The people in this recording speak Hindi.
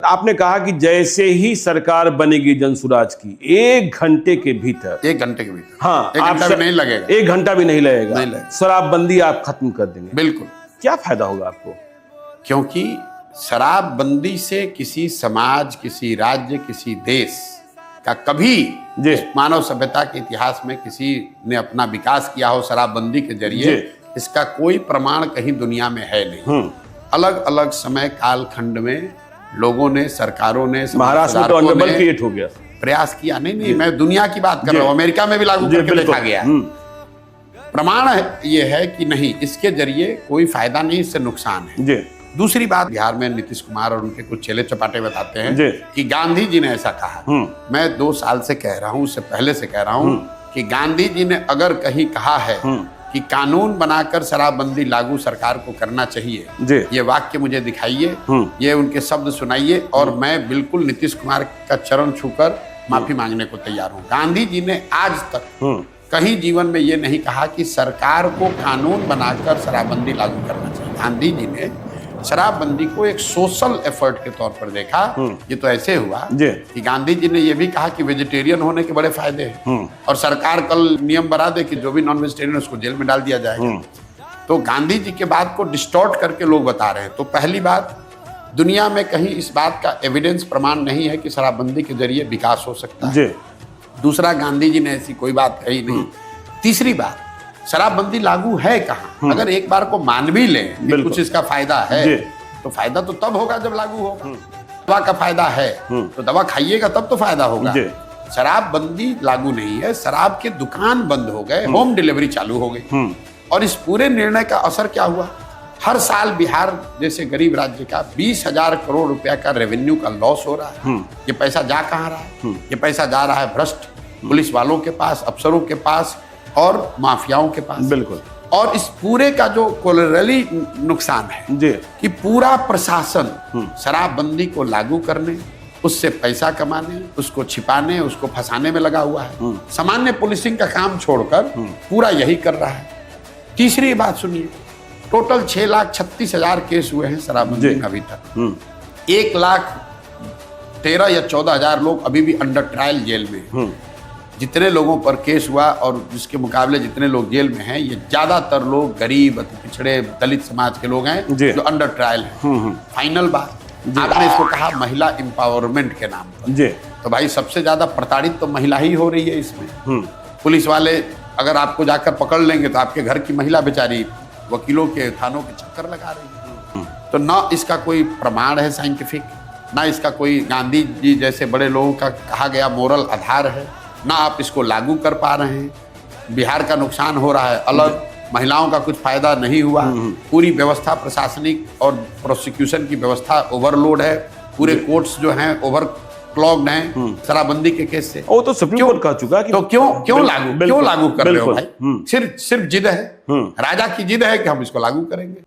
आपने कहा कि जैसे ही सरकार बनेगी जनसुराज की 1 घंटे के भीतर, 1 घंटे के भीतर, हाँ, 1 घंटा भी नहीं लगेगा, 1 घंटा भी नहीं लगेगा, नहीं लगेगा। शराबबंदी आप खत्म कर देंगे। बिल्कुल। क्या फायदा होगा आपको? क्योंकि शराबबंदी से किसी समाज, किसी राज्य, किसी देश का कभी मानव सभ्यता के इतिहास में किसी ने अपना विकास किया हो शराबबंदी के जरिए, इसका कोई प्रमाण कहीं दुनिया में है नहीं। अलग अलग समय काल खंड में लोगों ने, सरकारों ने, महाराष्ट्र में तो अन्नबल क्रिएट हो गया, प्रयास किया। नहीं, मैं दुनिया की बात कर रहा हूँ, अमेरिका में भी लागू करके देखा गया। प्रमाण ये है कि नहीं, इसके जरिए कोई फायदा नहीं, इससे नुकसान है। दूसरी बात, बिहार में नीतीश कुमार और उनके कुछ चेले चपाटे बताते हैं कि गांधी जी ने ऐसा कहा। मैं 2 साल से कह रहा हूँ, उससे पहले से कह रहा हूँ कि गांधी जी ने अगर कहीं कहा है कि कानून बनाकर शराबबंदी लागू सरकार को करना चाहिए, ये वाक्य मुझे दिखाइए, ये उनके शब्द सुनाइए, और मैं बिल्कुल नीतीश कुमार का चरण छूकर माफी मांगने को तैयार हूँ। गांधी जी ने आज तक कहीं जीवन में ये नहीं कहा कि सरकार को कानून बनाकर शराबबंदी लागू करना चाहिए। गांधी जी ने शराबबंदी को एक सोशल एफर्ट के तौर पर देखा। ये तो ऐसे हुआ कि गांधी जी ने ये भी कहा कि वेजिटेरियन होने के बड़े फायदे हैं, और सरकार कल नियम बना दे कि जो भी नॉन वेजिटेरियन उसको जेल में डाल दिया जाएगा। तो गांधी जी के बात को डिस्टॉर्ट करके लोग बता रहे हैं। तो पहली बात, दुनिया में कहीं इस बात का एविडेंस, प्रमाण नहीं है कि शराबबंदी के जरिए विकास हो सकता है। दूसरा, गांधी जी ने ऐसी कोई बात कही नहीं। तीसरी बात, शराबबंदी लागू है कहाँ? अगर एक बार को मान भी लें कि कुछ इसका फायदा है, तो फायदा तो तब होगा जब लागू होगा। दवा का फायदा है तो दवा खाइएगा तब तो फायदा होगा। शराबबंदी लागू नहीं है, शराब के दुकान बंद हो गए, होम डिलीवरी चालू हो गई, और इस पूरे निर्णय का असर क्या हुआ? हर साल बिहार जैसे गरीब राज्य का 20,000 करोड़ रुपया का रेवेन्यू का लॉस हो रहा है। ये पैसा जा कहाँ रहा है? ये पैसा जा रहा है भ्रष्ट पुलिस वालों के पास, अफसरों के पास और माफियाओं के पास। बिल्कुल। और इस पूरे का जो कोलैटरली नुकसान है कि पूरा प्रशासन शराबबंदी को लागू करने, उससे पैसा कमाने, उसको छिपाने, उसको फंसाने में लगा हुआ है। सामान्य पुलिसिंग का काम छोड़कर पूरा यही कर रहा है। तीसरी बात सुनिए, टोटल 6,36,000 केस हुए हैं शराबबंदी में अभी तक। 1,13,000 या 14,000 लोग अभी भी अंडर ट्रायल जेल में। जितने लोगों पर केस हुआ और जिसके मुकाबले जितने लोग जेल में हैं, ये ज्यादातर लोग गरीब, पिछड़े, दलित समाज के लोग हैं जो अंडर ट्रायल हैं। फाइनल बात, आपने इसको कहा महिला एम्पावरमेंट के नाम पर, तो भाई सबसे ज्यादा प्रताड़ित तो महिला ही हो रही है इसमें। पुलिस वाले अगर आपको जाकर पकड़ लेंगे तो आपके घर की महिला बेचारी वकीलों के, थानों के चक्कर लगा रही है। तो ना इसका कोई प्रमाण है साइंटिफिक, ना इसका कोई गांधी जी जैसे बड़े लोगों का कहा गया मोरल आधार है, ना आप इसको लागू कर पा रहे हैं। बिहार का नुकसान हो रहा है अलग, महिलाओं का कुछ फायदा नहीं हुआ। पूरी व्यवस्था, प्रशासनिक और प्रोसिक्यूशन की व्यवस्था ओवरलोड है। पूरे कोर्ट्स जो हैं ओवर क्लॉग्ड हैं शराबबंदी के केस से। वो तो सुप्रीम कोर्ट कह चुका कि तो क्यों लागू कर रहे हो भाई? सिर्फ जिद है, राजा की जिद है कि हम इसको लागू करेंगे।